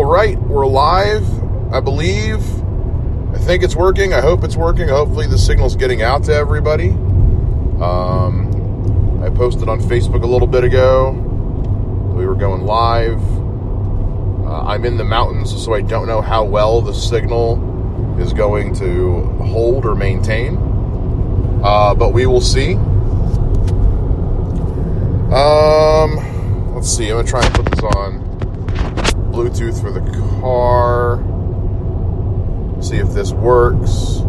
right, we're live, I believe. I think it's working. I hope it's working. Hopefully the signal's getting out to everybody. I posted on Facebook a little bit ago. We were going live. I'm in the mountains, so I don't know how well the signal is going to hold or maintain. But we will see. Let's see. I'm going to try and put this on Bluetooth for the car. See if this works.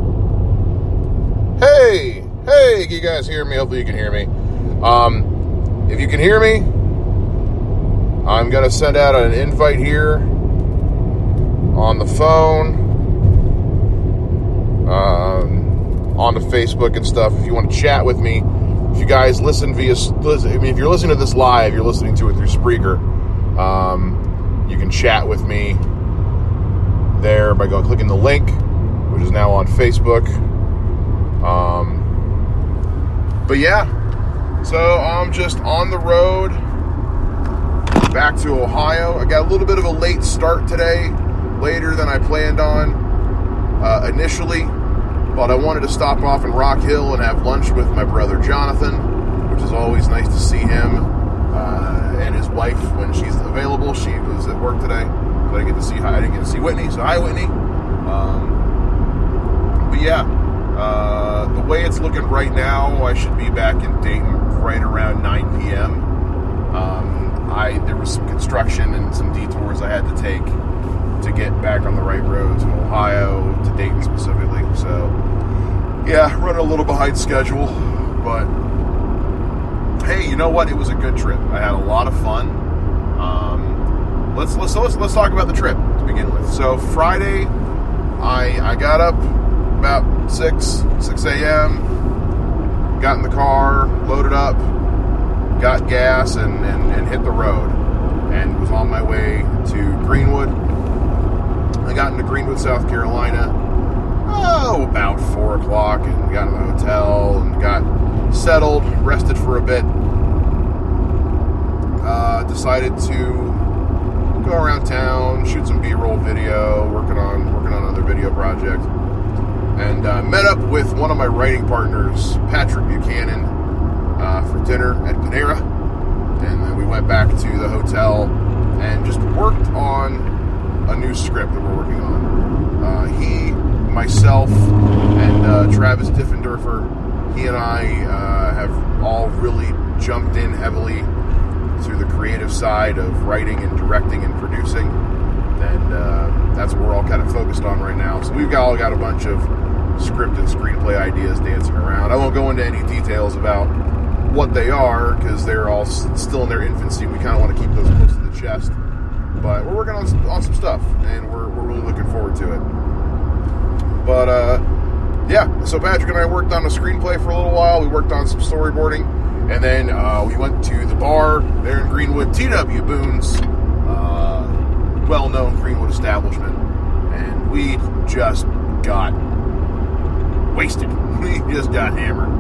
Hey, you guys hear me? Hopefully you can hear me. If you can hear me, I'm going to send out an invite here on the phone, onto Facebook and stuff. If you want to chat with me, if you guys listen if you're listening to this live, you're listening to it through Spreaker, you can chat with me there by clicking the link, which is now on Facebook. But yeah, so I'm just on the road back to Ohio. I got a little bit of a late start today, later than I planned on initially, but I wanted to stop off in Rock Hill and have lunch with my brother Jonathan, which is always nice to see him and his wife when she's available. She was at work today, so I didn't get to see Whitney. So hi, Whitney. But yeah, the way it's looking right now, I should be back in Dayton right around 9 p.m. There was some construction and some detours I had to take to get back on the right road to Ohio, to Dayton specifically. So, yeah, running a little behind schedule, but hey, you know what? It was a good trip. I had a lot of fun. Let's talk about the trip to begin with. So Friday, I got up about 6 a.m., got in the car, loaded up, got gas, and hit the road, and was on my way to Greenwood. I got into Greenwood, South Carolina, about 4 o'clock, and got in the hotel and got settled, rested for a bit. Decided to go around town, shoot some B-roll video, working on another video project, and met up with one of my writing partners, Patrick Buchanan, for dinner at Panera, and then we went back to the hotel and just worked on a new script that we're working on. He, myself, and Travis Diffendorfer, he and I have all really jumped in heavily to the creative side of writing and directing and producing, and that's what we're all kind of focused on right now. So we've all got a bunch of script and screenplay ideas dancing around. I won't go into any details about what they are because they're all still in their infancy. We kind of want to keep those close to the chest, but we're working on some stuff, and we're really looking forward to it. But yeah, so Patrick and I worked on a screenplay for a little while. We worked on some storyboarding, and then we went to the bar there in Greenwood, T.W. Boone's, well-known Greenwood establishment, and we just got wasted. We just got hammered.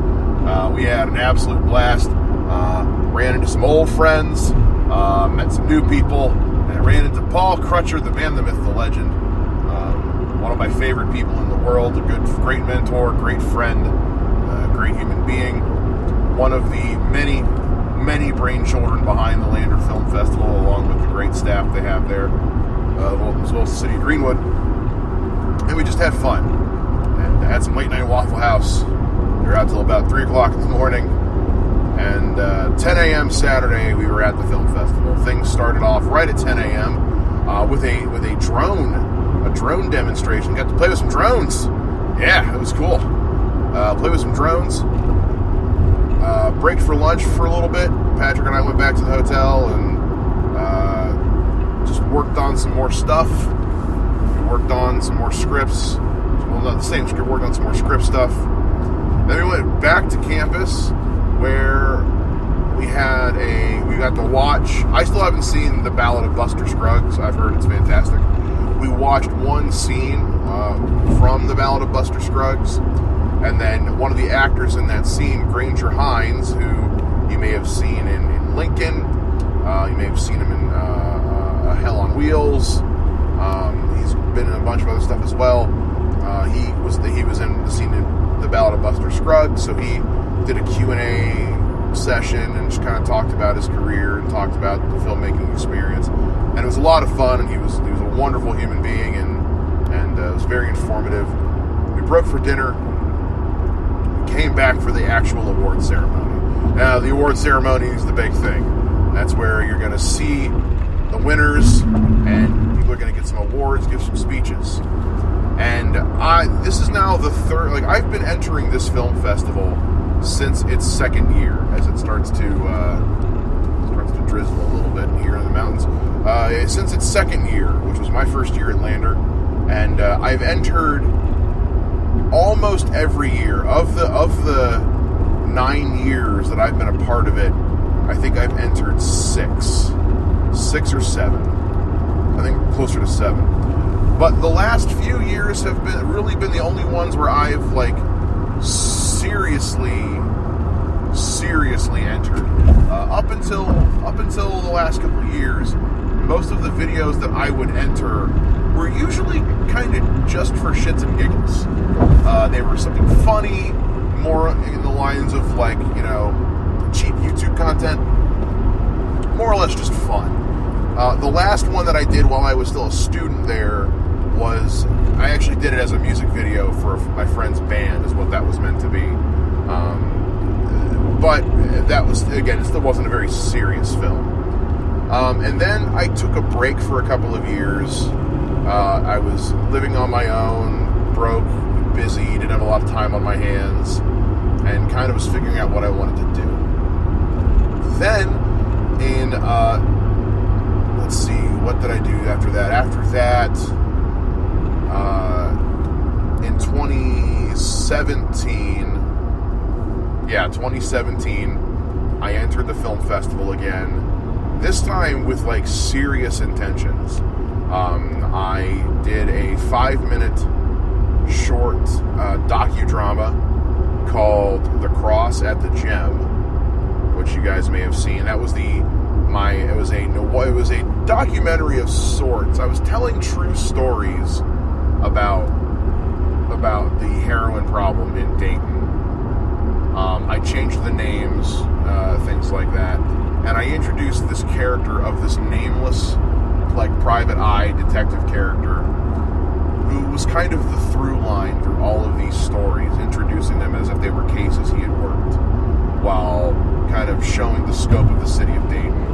We had an absolute blast. Ran into some old friends, met some new people, and I ran into Paul Crutcher, the man, the myth, the legend. One of my favorite people in the world, a great mentor, great friend, great human being. One of the many, many brain children behind the Lander Film Festival, along with the great staff they have there, as well as the city of Greenwood. And we just had fun. And I had some late night Waffle House. We were out till about 3 o'clock in the morning. And 10 a.m. Saturday, we were at the film festival. Things started off right at 10 a.m. With a drone demonstration. Got to play with some drones. Yeah, it was cool. Play with some drones. Break for lunch for a little bit. Patrick and I went back to the hotel and just worked on some more stuff. We worked on some more scripts. Well, not the same script. Worked on some more script stuff. Then we went back to campus where we got to watch. I still haven't seen The Ballad of Buster Scruggs. I've heard it's fantastic. We watched one scene from The Ballad of Buster Scruggs, and then one of the actors in that scene, Granger Hines, who you may have seen in Lincoln, you may have seen him in Hell on Wheels, bunch of other stuff as well. He was in the scene in The Ballad of Buster Scruggs, so he did a Q&A session and just kind of talked about his career and talked about the filmmaking experience. And it was a lot of fun, and he was a wonderful human being, and it was very informative. We broke for dinner. We came back for the actual award ceremony. Now, the award ceremony is the big thing. That's where you're going to see the winners, and people are going to get some awards, give some speeches. And this is now the third. Like, I've been entering this film festival since its second year, as it starts to drizzle a little bit here in the mountains. Since its second year, which was my first year at Lander, and I've entered almost every year of the 9 years that I've been a part of it. I think I've entered six or seven. I think closer to 7. But the last few years have really been the only ones where I've like seriously entered. Up until the last couple of years, most of the videos that I would enter were usually kind of just for shits and giggles. They were something funny, more in the lines of like, cheap YouTube content, more or less just fun. The last one that I did while I was still a student there was, I actually did it as a music video for my friend's band, is what that was meant to be. But that was, again, it still wasn't a very serious film. And then I took a break for a couple of years. I was living on my own, broke, busy, didn't have a lot of time on my hands, and kind of was figuring out what I wanted to do. Then, let's see, what did I do after that? After that, in 2017, I entered the film festival again, this time with like serious intentions. I did a 5-minute short docudrama called The Cross at the Gem, which you guys may have seen. That was it was a documentary of sorts. I was telling true stories about the heroin problem in Dayton. I changed the names, things like that, and I introduced this character of this nameless, like, private eye detective character who was kind of the through line through all of these stories, introducing them as if they were cases he had worked, while kind of showing the scope of the city of Dayton.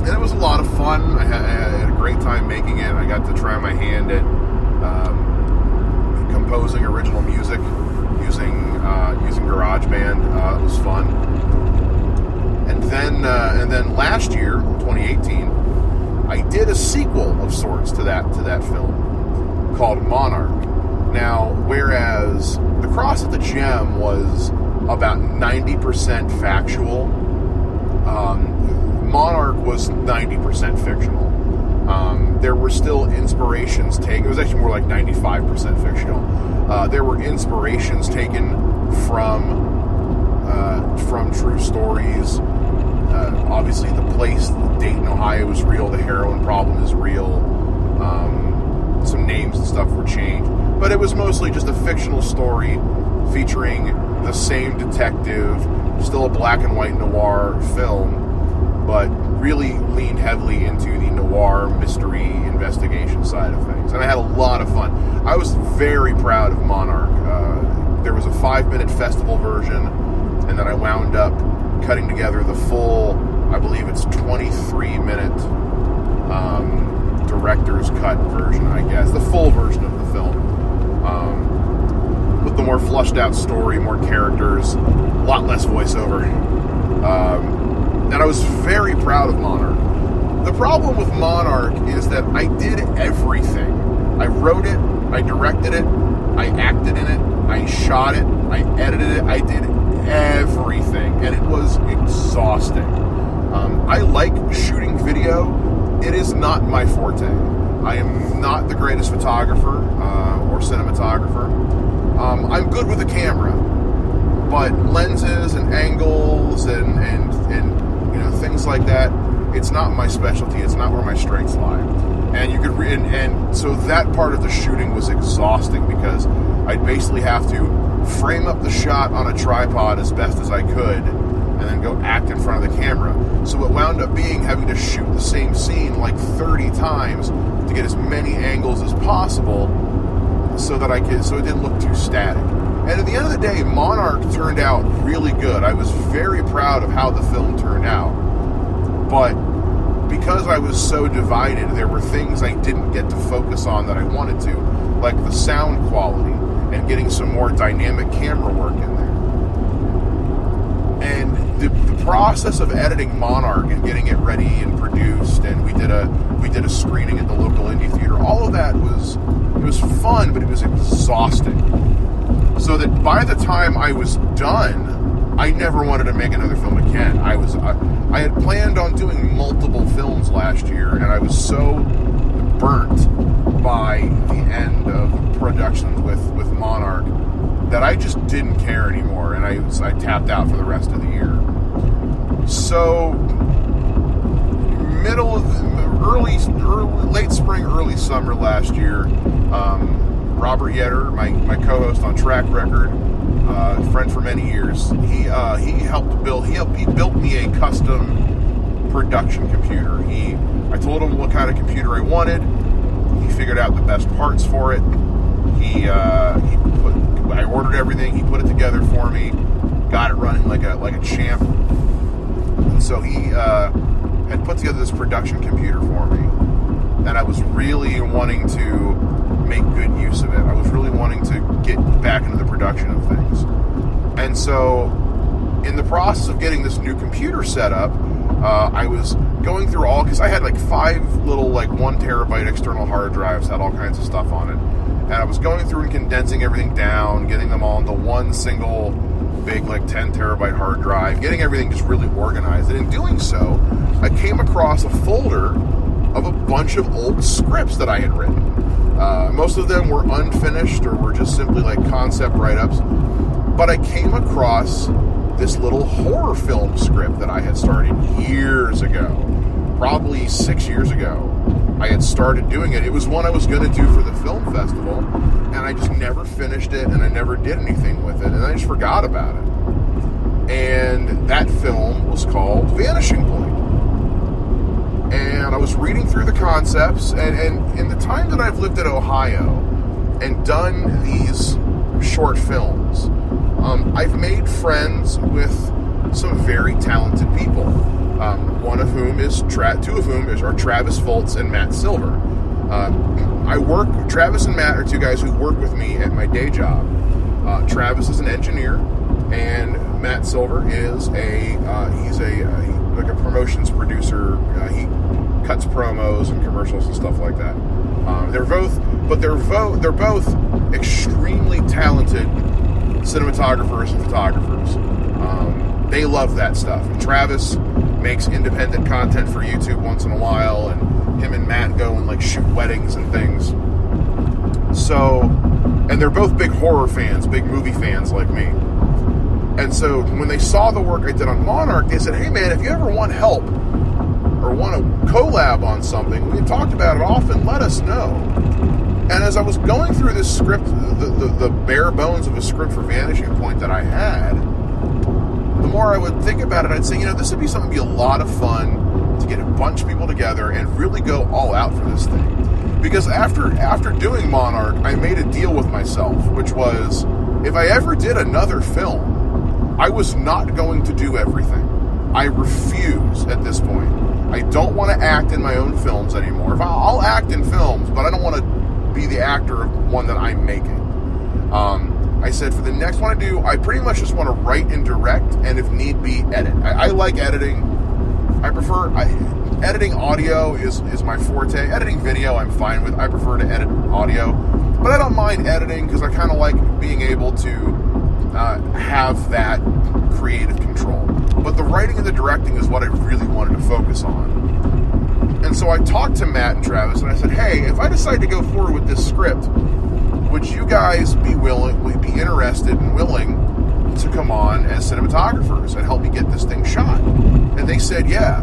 And it was a lot of fun. I had a great time making it. I got to try my hand at composing original music using GarageBand. It was fun. And then last year, 2018, I did a sequel of sorts to that film called Monarch. Now, whereas The Cross at the Gem was about 90% factual, Monarch was 90% fictional. There were still inspirations taken. It was actually more like 95% fictional. There were inspirations taken from true stories. Obviously, the place, Dayton, Ohio, is real. The heroin problem is real. Some names and stuff were changed, but it was mostly just a fictional story featuring the same detective, still a black and white noir film, but really leaned heavily into the noir mystery investigation side of things. And I had a lot of fun. I was very proud of Monarch. There was a 5-minute festival version, and then I wound up cutting together the full, I believe it's 23-minute director's cut version, I guess. The full version of the film. With the more flushed out story, more characters, a lot less voiceover. And I was very proud of Monarch. The problem with Monarch is that I did everything. I wrote it, I directed it, I acted in it, I shot it, I edited it, I did everything, and it was exhausting. I like shooting video. It is not my forte. I am not the greatest photographer or cinematographer. I'm good with a camera, but lenses and angles and things like that, It's not my specialty. It's not where my strengths lie. And you could and so that part of the shooting was exhausting because I'd basically have to frame up the shot on a tripod as best as I could and then go act in front of the camera. So it wound up being having to shoot the same scene like 30 times to get as many angles as possible so it didn't look too static. And at the end of the day, Monarch turned out really good. I was very proud of how the film turned out. But because I was so divided, there were things I didn't get to focus on that I wanted to, like the sound quality and getting some more dynamic camera work in there. And the process of editing Monarch and getting it ready and produced, and we did a screening at the local indie theater. All of that was fun, but it was exhausting. So that by the time I was done, I never wanted to make another film again. I had planned on doing multiple films last year, and I was so burnt by the end of productions with Monarch that I just didn't care anymore, and I tapped out for the rest of the year. So late spring, early summer last year, Robert Yetter, my co-host on Track Record, friend for many years, he built me a custom production computer. I told him what kind of computer I wanted. He figured out the best parts for it. I ordered everything. He put it together for me. Got it running like a champ. And so he had put together this production computer for me, and I was really wanting to make good use of it. I was really wanting to get back into the production of things. And so in the process of getting this new computer set up, I was going through because I had like 5 little 1 terabyte external hard drives, had all kinds of stuff on it. And I was going through and condensing everything down, getting them all into one single big 10 terabyte hard drive, getting everything just really organized. And in doing so, I came across a folder of a bunch of old scripts that I had written. Most of them were unfinished or were just simply concept write-ups. But I came across this little horror film script that I had started years ago, probably 6 years ago. I had started doing it. It was one I was going to do for the film festival, and I just never finished it, and I never did anything with it, and I just forgot about it. And that film was called Vanishing Point. And I was reading through the concepts, and in the time that I've lived in Ohio and done these short films, I've made friends with some very talented people. Two of whom are Travis Foltz and Matt Silver. Travis and Matt are 2 guys who work with me at my day job. Travis is an engineer, and Matt Silver is he's a promotions producer. He cuts promos and commercials and stuff like that. They're both extremely talented cinematographers and photographers. They love that stuff. And Travis makes independent content for YouTube once in a while, and him and Matt go and shoot weddings and things. So, and they're both big horror fans, big movie fans like me. And so when they saw the work I did on Monarch, they said, "Hey man, if you ever want help or want to collab on something, we talked about it often, let us know." And as I was going through this script, the bare bones of a script for Vanishing Point that I had, the more I would think about it, I'd say, this would be something that'd be a lot of fun to get a bunch of people together and really go all out for this thing. Because after doing Monarch, I made a deal with myself, which was, if I ever did another film, I was not going to do everything. I refuse at this point. I don't want to act in my own films anymore. I'll act in films, but I don't want to be the actor of one that I'm making. I said for the next one I do, I pretty much just want to write and direct, and if need be, edit. I like editing. Editing audio is my forte. Editing video I'm fine with. I prefer to edit audio. But I don't mind editing because I kind of like being able to have that creative control. But the writing and the directing is what I really wanted to focus on. And so I talked to Matt and Travis, and I said, "Hey, if I decide to go forward with this script, would you guys be interested and willing to come on as cinematographers and help me get this thing shot?" And they said, "Yeah."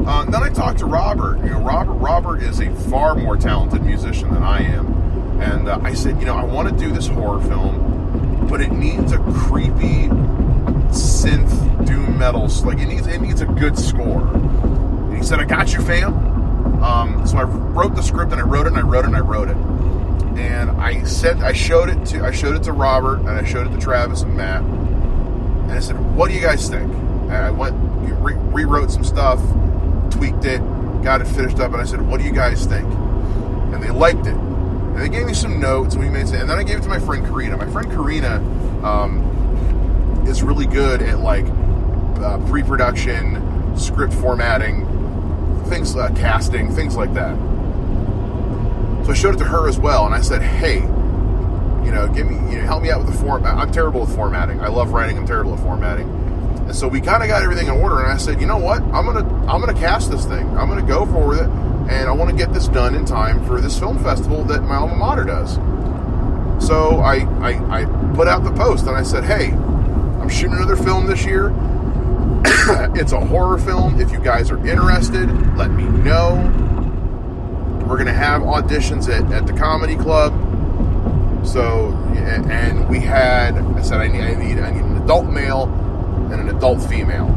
Then I talked to Robert. Robert is a far more talented musician than I am. And I said, I want to do this horror film, but it needs a creepy synth doom metal. Like it needs a good score. And he said, I got you, fam. So I wrote the script and I wrote it. And I showed it to Robert and I showed it to Travis and Matt. And I said, what do you guys think? And I went, rewrote some stuff, tweaked it, got it finished up, and I said, what do you guys think? And they liked it. And they gave me some notes, and and then I gave it to my friend Karina. My friend Karina is really good at pre-production, script formatting, things, casting, things like that. So I showed it to her as well, and I said, hey, help me out with the format. I'm terrible with formatting. I love writing. I'm terrible at formatting. And so we kind of got everything in order, and I said, you know what? I'm gonna cast this thing. I'm gonna go for with it, and I want to get this done in time for this film festival that my alma mater does. So I put out the post, and I said, hey, I'm shooting another film this year. It's a horror film. If you guys are interested, let me know. We're gonna have auditions at the comedy club. So, and I said I need an adult male and an adult female.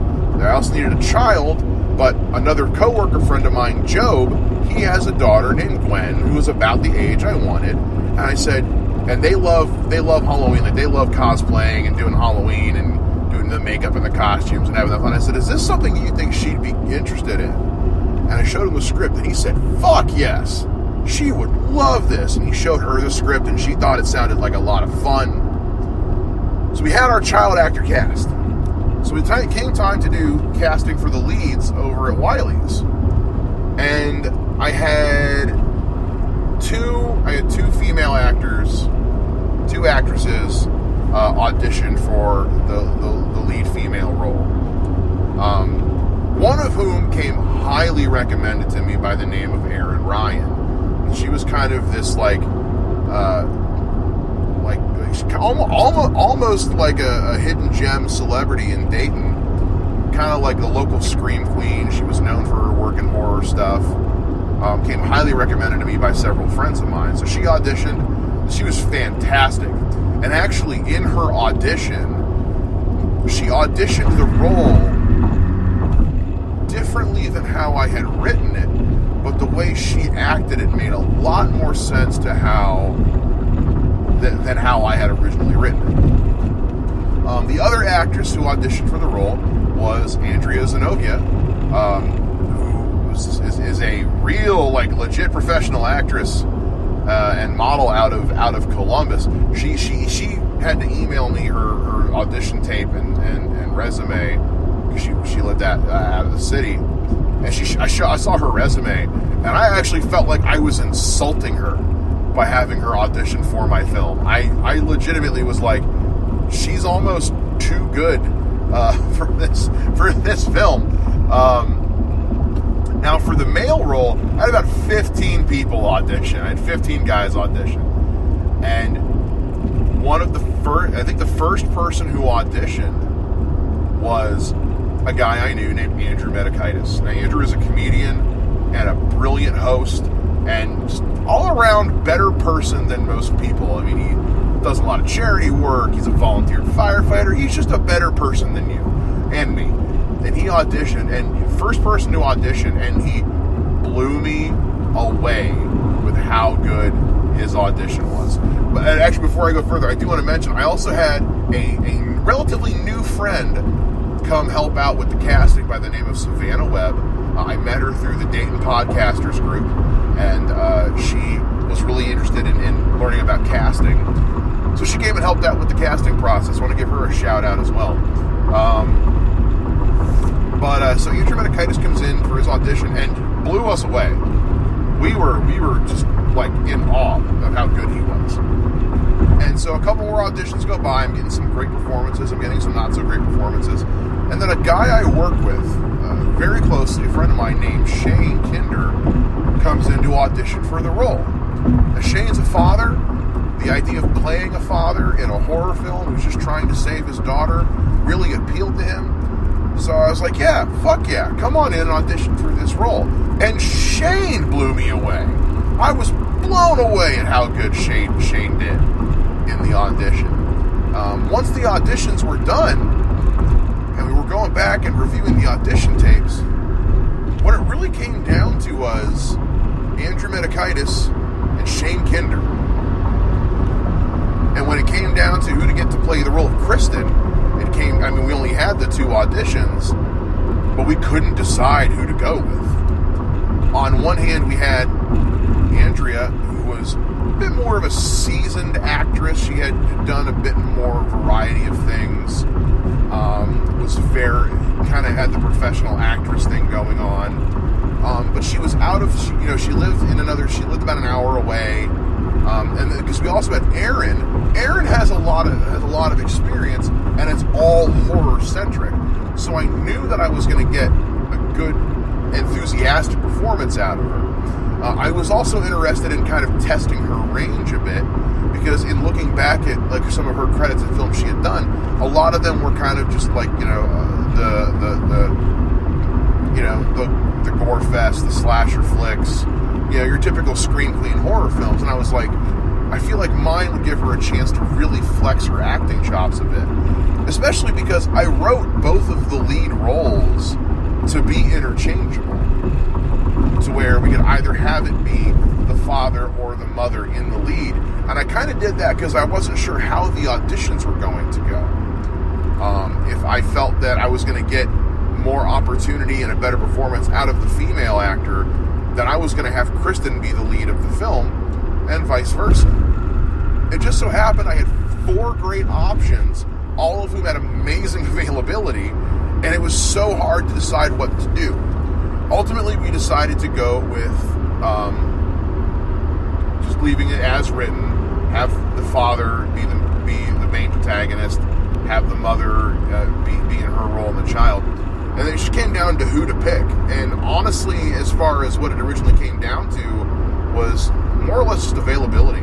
I also needed a child, but another coworker friend of mine, Job, he has a daughter named Gwen who is about the age I wanted. And I said, and they love Halloween, like they love cosplaying and doing Halloween and doing the makeup and the costumes and having that fun. I said, is this something you think she'd be interested in? And I showed him the script, and he said, fuck yes. She would love this. And he showed her the script, and she thought it sounded like a lot of fun. So we had our child actor cast. So it came time to do casting for the leads over at Wiley's. And I had two female actors, two actresses audition for the lead female role. One of whom came highly recommended to me by the name of Erin Ryan. She was kind of this almost like a hidden gem celebrity in Dayton, kind of like the local scream queen. She was known for her work in horror stuff. Came highly recommended to me by several friends of mine. So she auditioned. She was fantastic, and actually in her audition, she auditioned the role differently than how I had written it. But the way she acted it made a lot more sense to than how I had originally written it. The other actress who auditioned for the role was Andrea Zenobia, who is a real, legit professional actress and model out of Columbus. She had to email me her audition tape and resume because she lived out of the city. And I saw her resume, and I actually felt like I was insulting her by having her audition for my film. I legitimately was like, she's almost too good for this film. Now for the male role, I had about 15 people audition. I had 15 guys audition, and I think the first person who auditioned was a guy I knew named Andrew Medakaitis. Now, Andrew is a comedian and a brilliant host and just all-around better person than most people. I mean, he does a lot of charity work. He's a volunteer firefighter. He's just a better person than you and me. And he auditioned, and first person to audition, and he blew me away with how good his audition was. But actually, before I go further, I do want to mention, I also had a relatively new friend come help out with the casting by the name of Savannah Webb. I met her through the Dayton Podcasters group, and she was really interested in learning about casting. So she came and helped out with the casting process. I want to give her a shout out as well. So Andrew Medakaitis comes in for his audition and blew us away. We were just in awe of how good he was. And so a couple more auditions go by. I'm getting some great performances. I'm getting some not so great performances. And then a guy I work with very closely, a friend of mine named Shane Kinder, comes in to audition for the role. Now, Shane's a father. The idea of playing a father in a horror film who's just trying to save his daughter really appealed to him. So I was like, yeah, fuck yeah, come on in and audition for this role. And Shane blew me away. I was blown away at how good Shane did in the audition. Once the auditions were done, and we were going back and reviewing the audition tapes, what it really came down to was Andrew Metakaitis and Shane Kinder. And when it came down to who to get to play the role of Kristen, we only had the 2 auditions, but we couldn't decide who to go with. On one hand, we had Andrea, who was a bit more of a seasoned actress. She had done a bit more variety of things. Was very, kind of had the professional actress thing going on. But she was she lived about an hour away. And because we also had Aaron. Aaron has a lot of experience, and it's all horror centric. So I knew that I was going to get a good, enthusiastic performance out of her. I was also interested in kind of testing her range a bit, because in looking back at like some of her credits and films she had done, a lot of them were kind of just like the gore fest, the slasher flicks, your typical screen clean horror films. And I was like, I feel like mine would give her a chance to really flex her acting chops a bit, especially because I wrote both of the lead roles to be interchangeable, to where we could either have it be the father or the mother in the lead. And I kind of did that because I wasn't sure how the auditions were going to go. If I felt that I was going to get more opportunity and a better performance out of the female actor, then I was going to have Kristen be the lead of the film, and vice versa. It just so happened I had 4 great options, all of whom had amazing availability, and it was so hard to decide what to do. Ultimately, we decided to go with just leaving it as written, have the father be the main protagonist, have the mother be in her role in the child. And then it just came down to who to pick. And honestly, as far as what it originally came down to, was more or less just availability.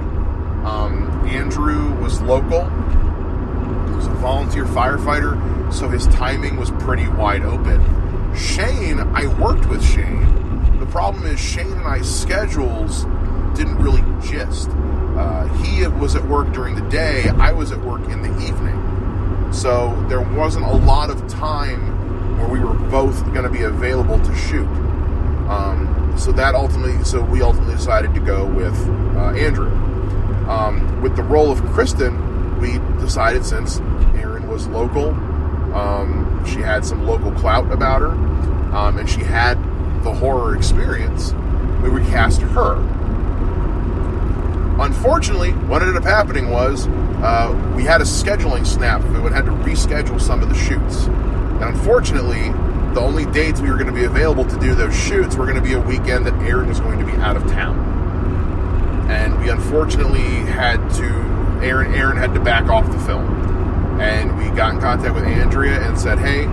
Andrew was local. He was a volunteer firefighter, so his timing was pretty wide open. Shane, I worked with Shane. The problem is Shane and I's schedules didn't really gist. He was at work during the day. I was at work in the evening. So there wasn't a lot of time where we were both going to be available to shoot. So we ultimately decided to go with Andrew. With the role of Kristen, we decided, since Erin was local, she had some local clout about her, and she had the horror experience, we would cast her. Unfortunately, what ended up happening was we had a scheduling snafu and had to reschedule some of the shoots. And unfortunately, the only dates we were going to be available to do those shoots were going to be a weekend that Aaron was going to be out of town. And we unfortunately Aaron had to back off the film. And we got in contact with Andrea and said, hey,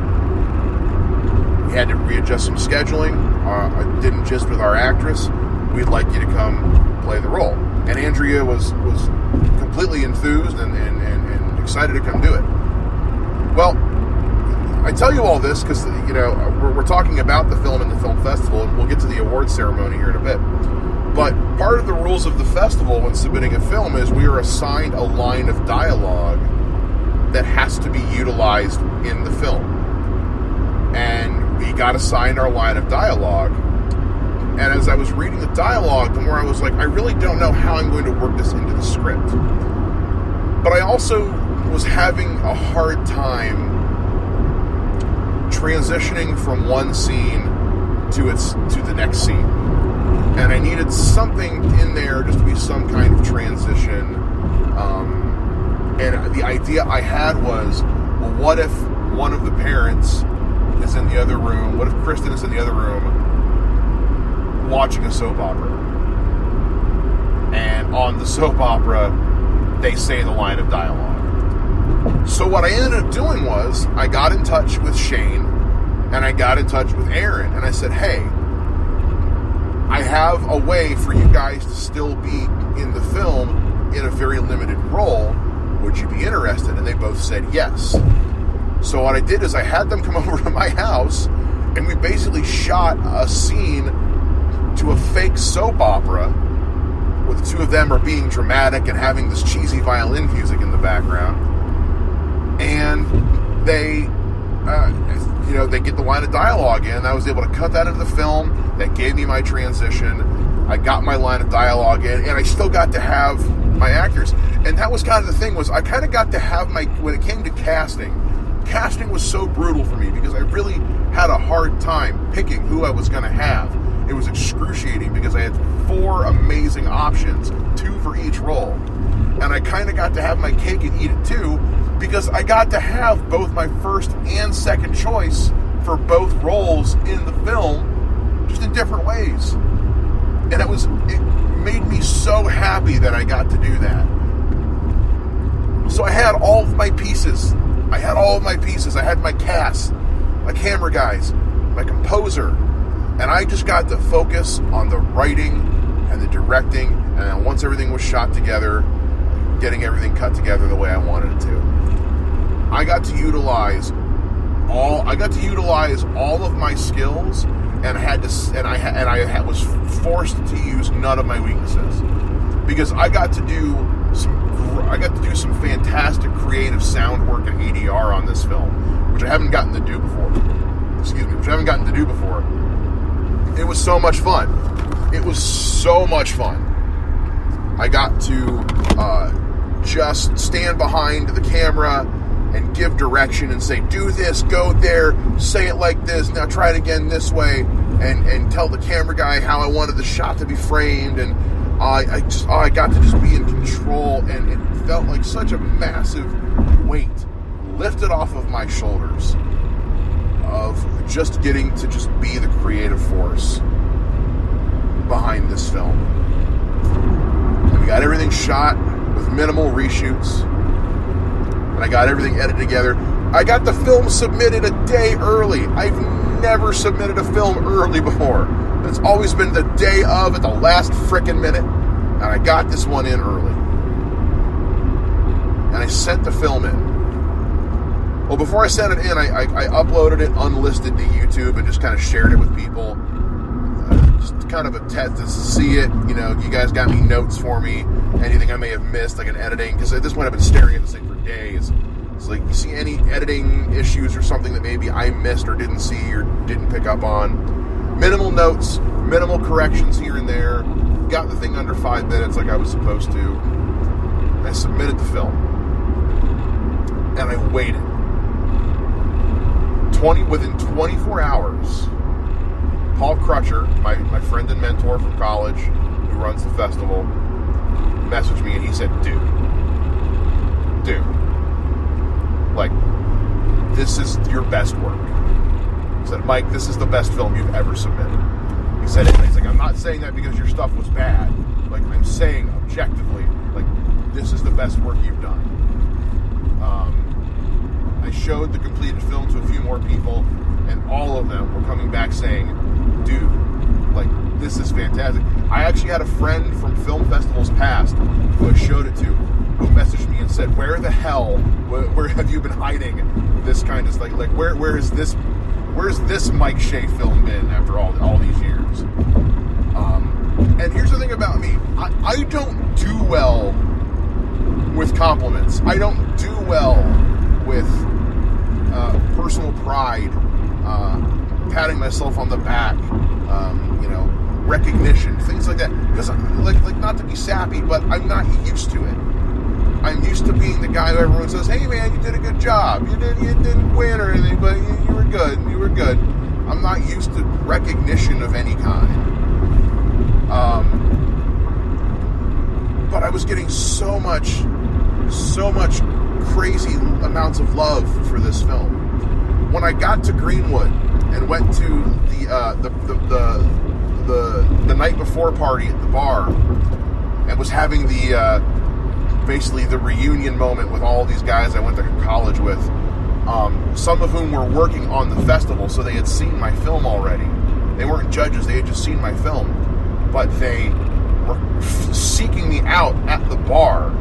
we had to readjust some scheduling. I didn't gist with our actress. We'd like you to come play the role. And Andrea was completely enthused and excited to come do it. Well, I tell you all this because, we're talking about the film and the film festival, and we'll get to the awards ceremony here in a bit. But part of the rules of the festival when submitting a film is we are assigned a line of dialogue that has to be utilized in the film. And we got assigned our line of dialogue. And as I was reading the dialogue, the more I was like, I really don't know how I'm going to work this into the script. But I also was having a hard time transitioning from one scene to the next scene. And I needed something in there just to be some kind of transition. And the idea I had was, well, what if one of the parents is in the other room? What if Kristen is in the other room watching a soap opera? And on the soap opera, they say the line of dialogue. So what I ended up doing was, I got in touch with Shane, and I got in touch with Aaron, and I said, hey, I have a way for you guys to still be in the film in a very limited role. Would you be interested? And they both said yes. So what I did is I had them come over to my house, and we basically shot a scene to a fake soap opera where the two of them are being dramatic and having this cheesy violin music in the background. And they, they get the line of dialogue in. I was able to cut that into the film. That gave me my transition. I got my line of dialogue in, and I still got to have my actors. And that was kind of the thing, was I kind of got to have when it came to casting was so brutal for me because I really had a hard time picking who I was going to have. It was excruciating because I had 4 amazing options, 2 for each role. And I kind of got to have my cake and eat it too, because I got to have both my first and second choice for both roles in the film, just in different ways. And it made me so happy that I got to do that. So I had all of my pieces. I had my cast, my camera guys, my composer, and I just got to focus on the writing and the directing, and then once everything was shot together, getting everything cut together the way I wanted it to. I got to utilize all of my skills, and I was forced to use none of my weaknesses, because I got to do some fantastic creative sound work and ADR on this film, which I haven't gotten to do before. It was so much fun. I got to just stand behind the camera and give direction and say, do this, go there, say it like this, now try it again this way, and tell the camera guy how I wanted the shot to be framed, and I got to just be in control, and it felt like such a massive weight lifted off of my shoulders of just getting to just be the creative force behind this film. And we got everything shot with minimal reshoots, and I got everything edited together. I got the film submitted a day early. I've never submitted a film early before. It's always been the day of, at the last frickin' minute, and I got this one in early. And I sent the film in. Well, before I sent it in, I uploaded it unlisted to YouTube and just kind of shared it with people. Just kind of a test to see it. You guys got me notes for me. Anything I may have missed, like an editing, because at this point I've been staring at this thing for days. It's like, you see any editing issues or something that maybe I missed or didn't see or didn't pick up on. Minimal notes, minimal corrections here and there. Got the thing under 5 minutes like I was supposed to. I submitted the film. And I waited. Within 24 hours, Paul Crutcher, my friend and mentor from college, who runs the festival, messaged me and he said, dude, like, this is your best work. He said, Mike, this is the best film you've ever submitted. He said it, he's like, I'm not saying that because your stuff was bad. Like, I'm saying objectively, like, this is the best work you've done. I showed the completed film to a few more people, and all of them were coming back saying, dude, like, this is fantastic. I actually had a friend from film festivals past who I showed it to, who messaged me and said, where the hell, where have you been hiding this kind of, like where's this Mike Shea film been after all these years? And here's the thing about me, I don't do well with compliments. I don't do well with personal pride, patting myself on the back, recognition, things like that. Because, like, not to be sappy, but I'm not used to it. I'm used to being the guy who everyone says, "Hey, man, you did a good job. You didn't win or anything, but you were good. You were good." I'm not used to recognition of any kind. But I was getting so much crazy amounts of love for this film. When I got to Greenwood and went to the night before party at the bar and was having basically the reunion moment with all these guys I went to college with, some of whom were working on the festival, so they had seen my film already. They weren't judges, they had just seen my film, but they were seeking me out at the bar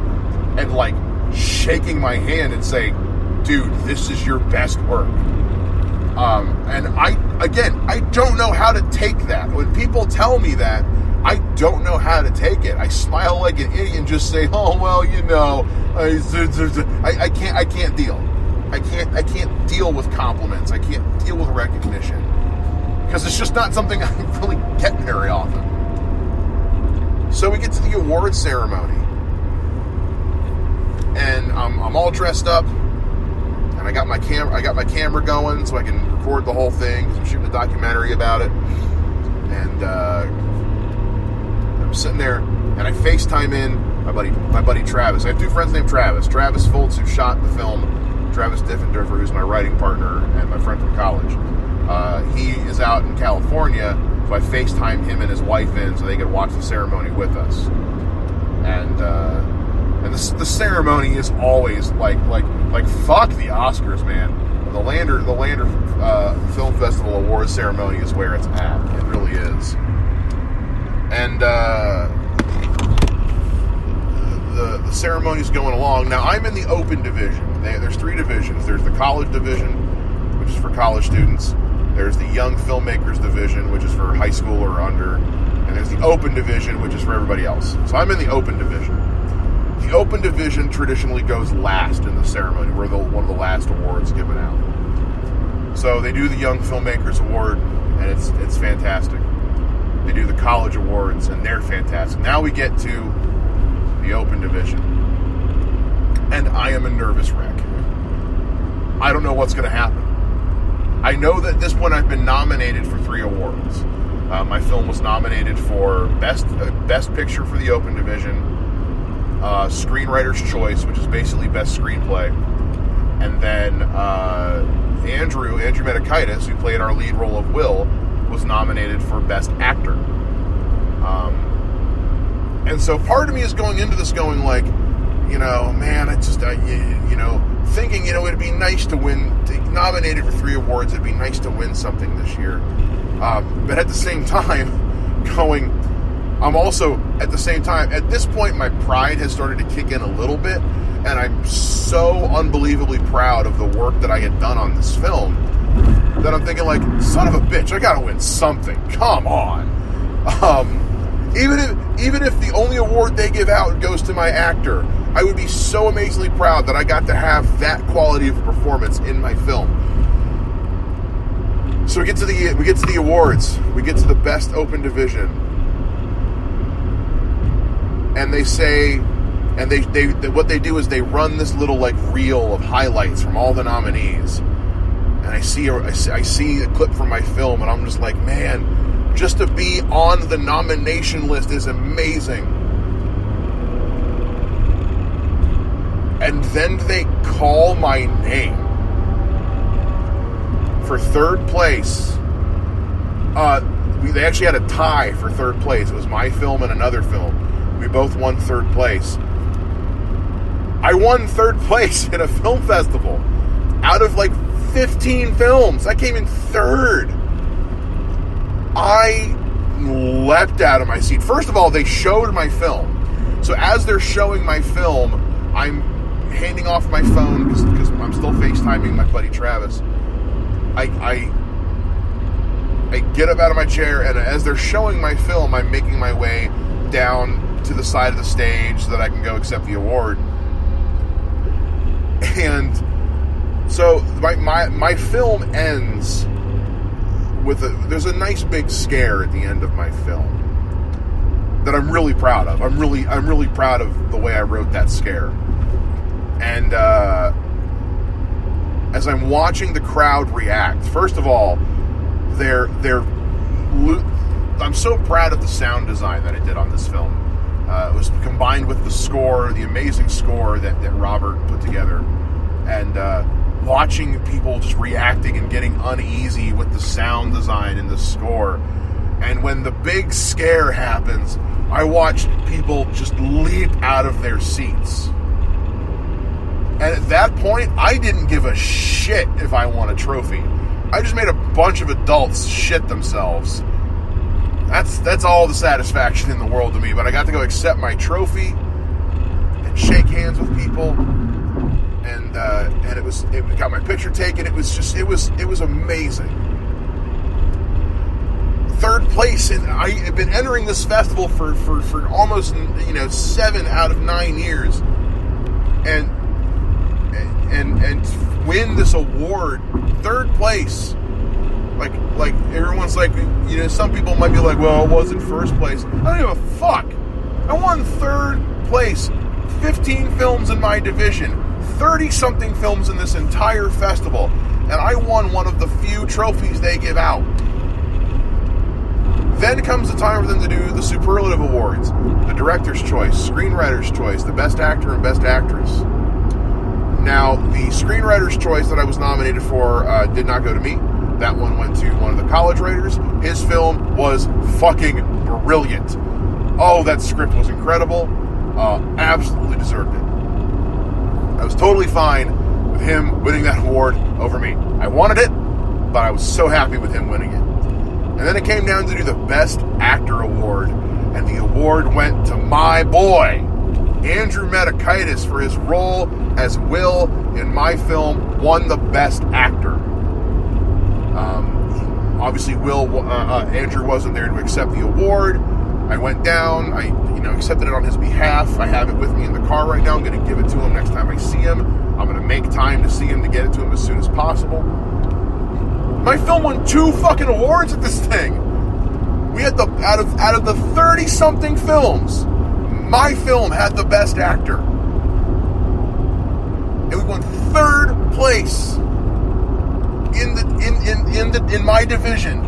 and, like, shaking my hand and saying, dude, this is your best work. And I don't know how to take that. When people tell me that, I don't know how to take it. I smile like an idiot and just say, "Oh well, you know." I can't deal. I can't deal with compliments. I can't deal with recognition because it's just not something I really get very often. So we get to the awards ceremony, and I'm all dressed up. And I got my camera going so I can record the whole thing because I'm shooting a documentary about it. And I'm sitting there, and I FaceTime in my buddy Travis. I have two friends named Travis. Travis Foltz, who shot the film. Travis Diffenderfer, who's my writing partner and my friend from college. He is out in California, so I FaceTimed him and his wife in so they could watch the ceremony with us. And the ceremony is always like fuck the Oscars, man. The Lander Film Festival Awards ceremony is where it's at. It really is. And the ceremony's going along. Now I'm in the open division. There's three divisions. There's the college division, which is for college students. There's the young filmmakers division, which is for high school or under. And there's the open division, which is for everybody else. So I'm in the open division. The open division traditionally goes last in the ceremony. We're one of the last awards given out. So they do the Young Filmmakers Award, and it's fantastic. They do the college awards, and they're fantastic. Now we get to the open division, and I am a nervous wreck. I don't know what's going to happen. I know that at this point I've been nominated for 3 awards. My film was nominated for Best Picture for the open division, Screenwriter's Choice, which is basically Best Screenplay, and then Andrew Metakaitis, who played our lead role of Will, was nominated for Best Actor. And so part of me is going into this going like, man, thinking, it'd be nice to nominated for 3 awards, it'd be nice to win something this year. But at the same time, I'm also, at the same time, at this point, my pride has started to kick in a little bit, and I'm so unbelievably proud of the work that I had done on this film that I'm thinking, like, son of a bitch, I gotta win something. Come on. Even if the only award they give out goes to my actor, I would be so amazingly proud that I got to have that quality of performance in my film. So we get to the awards. We get to the Best Open Division. And they say, and they what they do is they run this little like reel of highlights from all the nominees. And I see a clip from my film, and I'm just like, man, just to be on the nomination list is amazing. And then they call my name for third place. They actually had a tie for third place. It was my film and another film. We both won third place. I won third place at a film festival. Out of like 15 films, I came in third. I leapt out of my seat. First of all, they showed my film. So as they're showing my film, I'm handing off my phone because I'm still FaceTiming my buddy Travis. I get up out of my chair, and as they're showing my film, I'm making my way down to the side of the stage so that I can go accept the award. And so my film ends with there's a nice big scare at the end of my film that I'm really proud of. I'm really proud of the way I wrote that scare. And as I'm watching the crowd react, first of all, I'm so proud of the sound design that I did on this film. It was combined with the score, the amazing score that Robert put together, and watching people just reacting and getting uneasy with the sound design and the score. And when the big scare happens, I watched people just leap out of their seats. And at that point, I didn't give a shit if I won a trophy. I just made a bunch of adults shit themselves. That's all the satisfaction in the world to me. But I got to go accept my trophy and shake hands with people. and it got my picture taken. It was amazing. Third place, and I've been entering this festival for almost 7 out of 9 years, and win this award, third place. Like everyone's like, some people might be like, well, it wasn't first place. I don't give a fuck. I won third place. 15 films in my division, 30-something films in this entire festival, and I won one of the few trophies they give out. Then comes the time for them to do the superlative awards, the director's choice, screenwriter's choice, the best actor and best actress. Now, the screenwriter's choice that I was nominated for did not go to me. That one went to one of the college writers. His film was fucking brilliant. Oh, that script was incredible. Absolutely deserved it. I was totally fine with him winning that award over me. I wanted it, but I was so happy with him winning it. And then it came down to do the Best Actor Award, and the award went to my boy, Andrew Metakaitis, for his role as Will in my film, won the Best Actor. Obviously, Andrew wasn't there to accept the award. I went down, I accepted it on his behalf. I have it with me in the car right now. I'm going to give it to him next time I see him. I'm going to make time to see him to get it to him as soon as possible. My film won 2 fucking awards at this thing. We had out of the 30-something films, my film had the best actor. And we won third place in my division.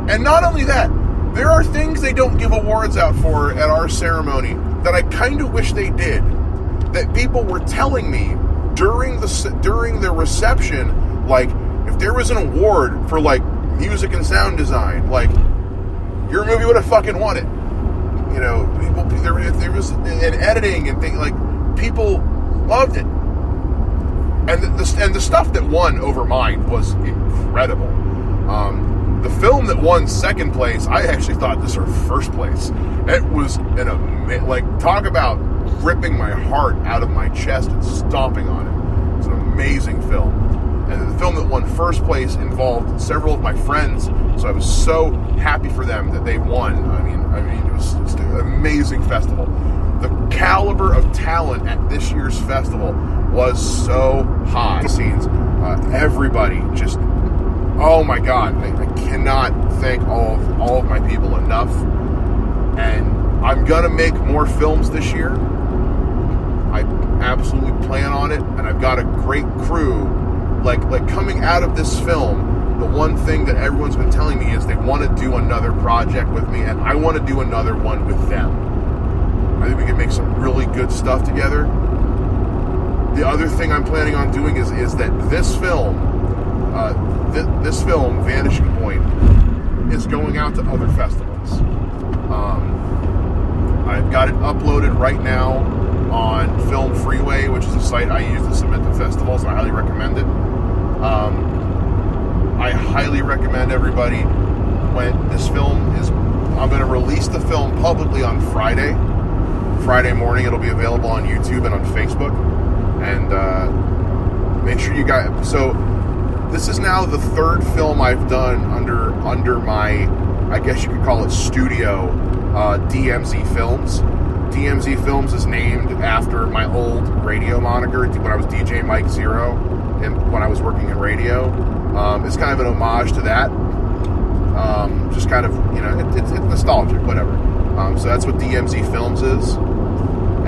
And not only that, there are things they don't give awards out for at our ceremony that I kind of wish they did. That people were telling me during the reception, like, if there was an award for, like, music and sound design, like, your movie would have fucking won it. If there was an editing and things, like, people loved it. And the stuff that won over mine was incredible. The film that won second place, I actually thought deserved first place. It was talk about ripping my heart out of my chest and stomping on it. It was an amazing film. And the film that won first place involved several of my friends, so I was so happy for them that they won. I mean, it was an amazing festival. The caliber of talent at this year's festival was so high. Scenes, everybody just, oh my God, I cannot thank all of my people enough. And I'm gonna make more films this year. I absolutely plan on it, and I've got a great crew. Like coming out of this film, the one thing that everyone's been telling me is they want to do another project with me, and I want to do another one with them. I think we can make some really good stuff together. The other thing I'm planning on doing is that this film, Vanishing Point, is going out to other festivals. I've got it uploaded right now on Film Freeway, which is a site I use to submit to festivals, and I highly recommend it. I highly recommend everybody, when this film is, I'm going to release the film publicly on Friday morning. It'll be available on YouTube and on Facebook, and make sure you guys, so this is now the third film I've done under my, I guess you could call it studio, DMZ Films. DMZ Films is named after my old radio moniker when I was DJ Mike Zero, and when I was working in radio. It's kind of an homage to that. Just kind of, it's nostalgic, whatever. So that's what DMZ Films is.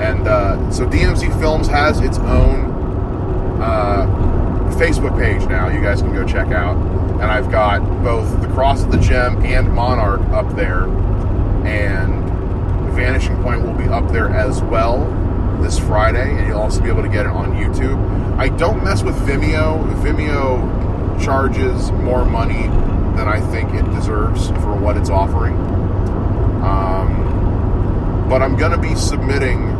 And so DMZ Films has its own Facebook page now. You guys can go check out. And I've got both The Cross of the Gem and Monarch up there. And Vanishing Point will be up there as well this Friday, and you'll also be able to get it on YouTube. I don't mess with Vimeo. Vimeo charges more money than I think it deserves for what it's offering. But I'm going to be submitting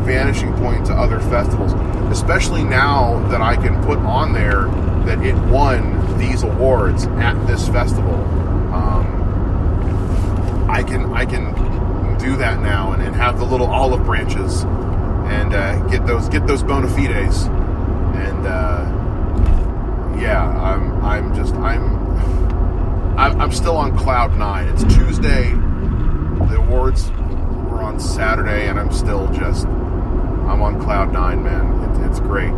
Vanishing Point to other festivals, especially now that I can put on there that it won these awards at this festival. I can do that now and have the little olive branches and get those bona fides. And yeah, I'm still on cloud nine. It's Tuesday. The awards were on Saturday, and I'm on cloud nine, man. It's great.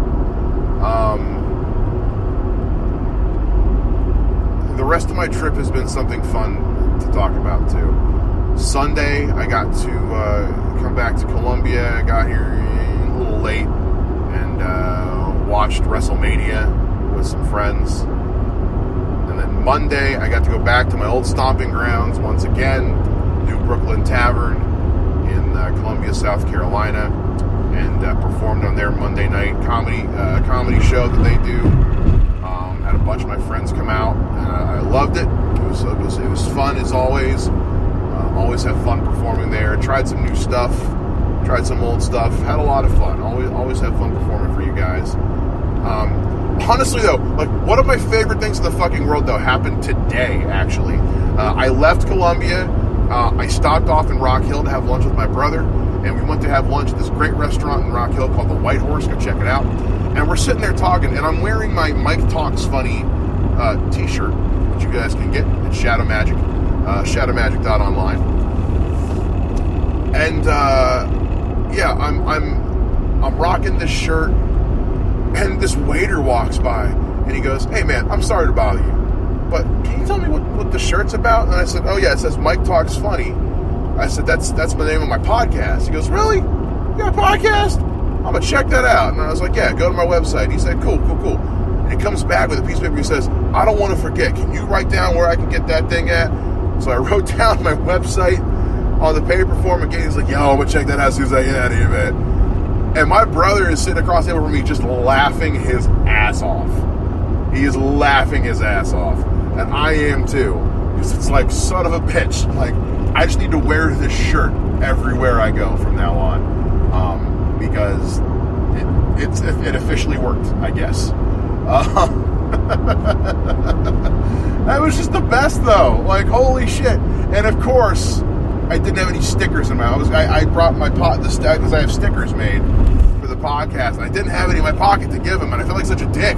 The rest of my trip has been something fun to talk about too. Sunday, I got to come back to Columbia. I got here a little late and watched WrestleMania with some friends. And then Monday, I got to go back to my old stomping grounds once again, New Brooklyn Tavern in Columbia, South Carolina, and performed on their Monday night comedy show that they do. Had a bunch of my friends come out. I loved it. It was fun as always. Always have fun performing there. Tried some new stuff. Tried some old stuff. Had a lot of fun. Always have fun performing for you guys. Honestly, though, like, one of my favorite things in the fucking world, though, happened today, actually. I left Columbia. I stopped off in Rock Hill to have lunch with my brother, and we went to have lunch at this great restaurant in Rock Hill called the White Horse. Go check it out. And we're sitting there talking, and I'm wearing my Mike Talks Funny t-shirt, which you guys can get at Shadow Magic, shadowmagic.online. And yeah, I'm rocking this shirt, and this waiter walks by, and he goes, "Hey man, I'm sorry to bother you, but can you tell me what the shirt's about?" And I said, "Oh yeah, it says Mike Talks Funny." I said, that's the name of my podcast. He goes, "Really? You got a podcast? I'm gonna check that out." And I was like, "Yeah, go to my website." He said, Cool. And he comes back with a piece of paper. He says, "I don't want to forget. Can you write down where I can get that thing at?" So I wrote down my website on the paper for him again. He's like, "Yo, I'm gonna check that out as soon as I get out of here, man." And my brother is sitting across the table from me just laughing his ass off. He is laughing his ass off. And I am too. Because it's like, son of a bitch. Like, I just need to wear this shirt everywhere I go from now on. Because it officially worked, I guess. That was just the best, though. Like, holy shit. And of course, I didn't have any stickers in my... I brought my because I have stickers made for the podcast, and I didn't have any in my pocket to give him, and I felt like such a dick.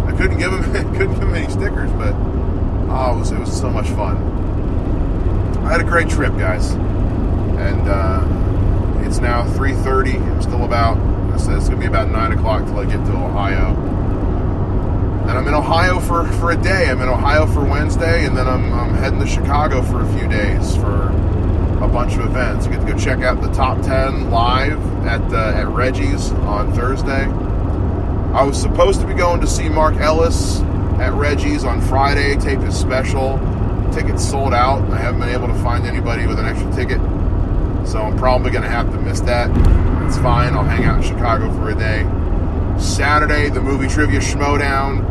I couldn't give him any stickers, but it was so much fun. I had a great trip, guys, and it's now 3:30. I'm still it's going to be about 9 o'clock till I get to Ohio. And I'm in Ohio for a day. I'm in Ohio for Wednesday, and then I'm heading to Chicago for a few days for a bunch of events. I get to go check out the Top 10 live at Reggie's on Thursday. I was supposed to be going to see Mark Ellis at Reggie's on Friday, tape his special. Tickets sold out. I haven't been able to find anybody with an extra ticket, so I'm probably going to have to miss that. It's fine. I'll hang out in Chicago for a day. Saturday, the movie Trivia Schmodown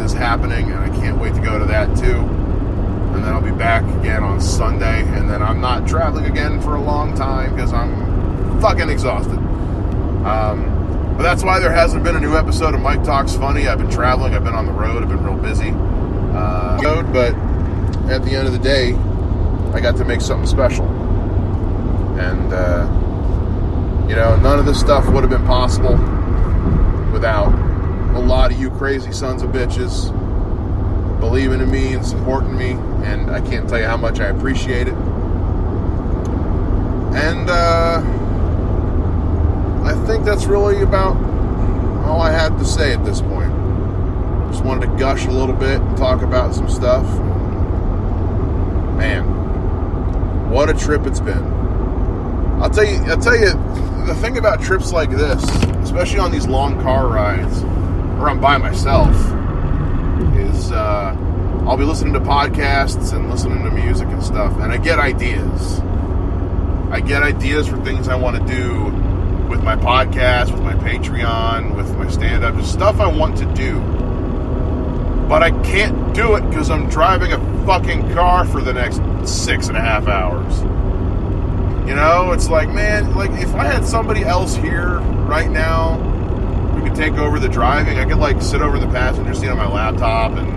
is happening, and I can't wait to go to that too. And then I'll be back again on Sunday, and then I'm not traveling again for a long time because I'm fucking exhausted. But that's why there hasn't been a new episode of Mike Talks Funny. I've been traveling, I've been on the road, I've been real busy. But at the end of the day, I got to make something special. And, none of this stuff would have been possible without a lot of you crazy sons of bitches believing in me and supporting me, and I can't tell you how much I appreciate it. And I think that's really about all I had to say at this point. Just wanted to gush a little bit and talk about some stuff. Man, what a trip it's been. I'll tell you, the thing about trips like this, especially on these long car rides, where I'm by myself, is I'll be listening to podcasts and listening to music and stuff, and I get ideas. I get ideas for things I want to do with my podcast, with my Patreon, with my stand-up, just stuff I want to do. But I can't do it because I'm driving a fucking car for the next 6.5 hours. It's like, man, like, if I had somebody else here right now who could take over the driving, I could, like, sit over in the passenger seat on my laptop and,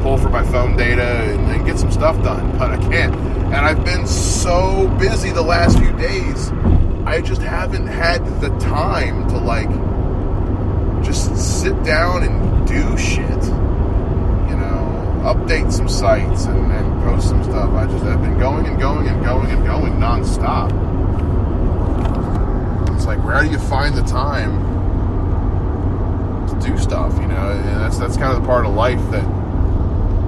pull for my phone data and get some stuff done, but I can't. And I've been so busy the last few days, I just haven't had the time to like just sit down and do shit. You know, update some sites and post some stuff. I've been going and going and going and going nonstop. It's like, where do you find the time to do stuff? You know, and that's kind of the part of life that,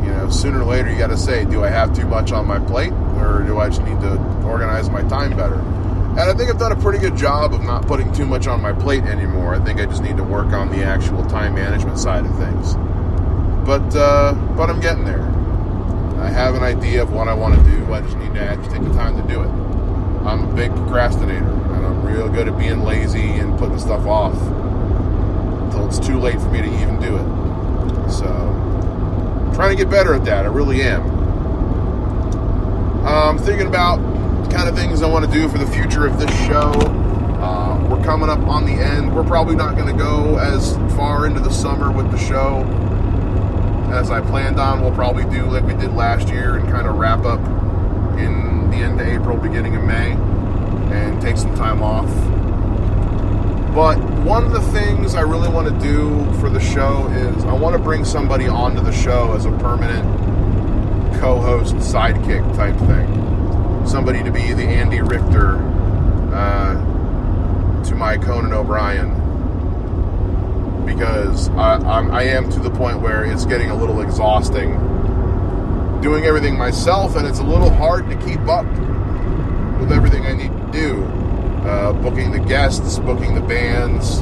you know, sooner or later you got to say, do I have too much on my plate, or do I just need to organize my time better? And I think I've done a pretty good job of not putting too much on my plate anymore. I think I just need to work on the actual time management side of things. But I'm getting there. I have an idea of what I want to do. I just need to actually take the time to do it. I'm a big procrastinator, and I'm real good at being lazy and putting stuff off until it's too late for me to even do it. So, I'm trying to get better at that. I really am. I'm thinking about the kind of things I want to do for the future of this show. We're coming up on the end. We're probably not going to go as far into the summer with the show as I planned on. We'll probably do like we did last year and kind of wrap up in the end of April, beginning of May, and take some time off. But one of the things I really want to do for the show is I want to bring somebody onto the show as a permanent co-host, sidekick type thing. Somebody to be the Andy Richter to my Conan O'Brien. Because I am to the point where it's getting a little exhausting doing everything myself, and it's a little hard to keep up with everything I need to do. Booking the guests, booking the bands,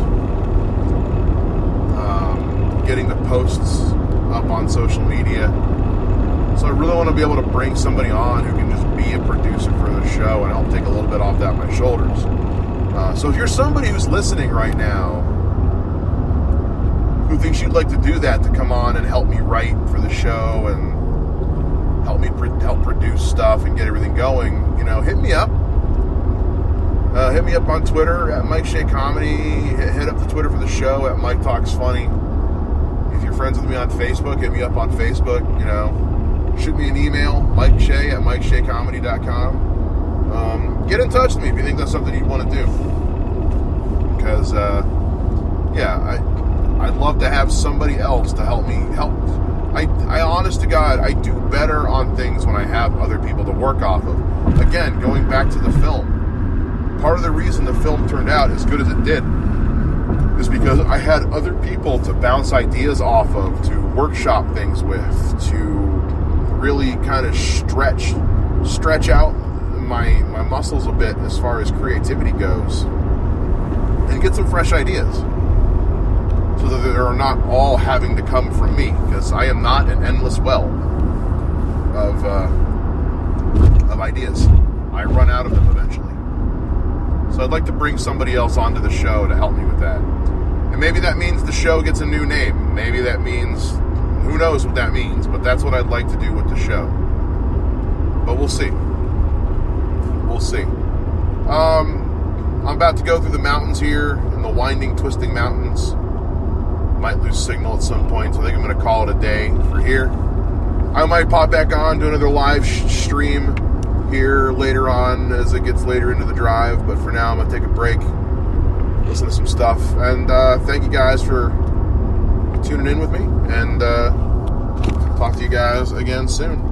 getting the posts up on social media. So I really want to be able to bring somebody on who can just be a producer for the show and help take a little bit off that my shoulders. So if you're somebody who's listening right now who thinks you'd like to do that, to come on and help me write for the show and help produce stuff and get everything going, you know, hit me up. Hit me up on Twitter at Mike Shea Comedy. Hit up the Twitter for the show at Mike Talks Funny. If you're friends with me on Facebook, hit me up on Facebook. You know, shoot me an email, Mike Shea at MikeSheaComedy.com. Get in touch with me if you think that's something you want to do. Because, I'd love to have somebody else to help me help. I honest to God, I do better on things when I have other people to work off of. Again, going back to the film, part of the reason the film turned out as good as it did is because I had other people to bounce ideas off of, to workshop things with, to really kind of stretch out my muscles a bit as far as creativity goes, and get some fresh ideas, so that they're not all having to come from me, because I am not an endless well of ideas. I run out of them eventually. So I'd like to bring somebody else onto the show to help me with that. And maybe that means the show gets a new name. Maybe that means, who knows what that means, but that's what I'd like to do with the show. But we'll see. We'll see. I'm about to go through the mountains here, in the winding, twisting mountains. Might lose signal at some point, so I think I'm going to call it a day for here. I might pop back on, do another live stream here later on as it gets later into the drive, but for now I'm going to take a break, listen to some stuff, and thank you guys for tuning in with me, and talk to you guys again soon.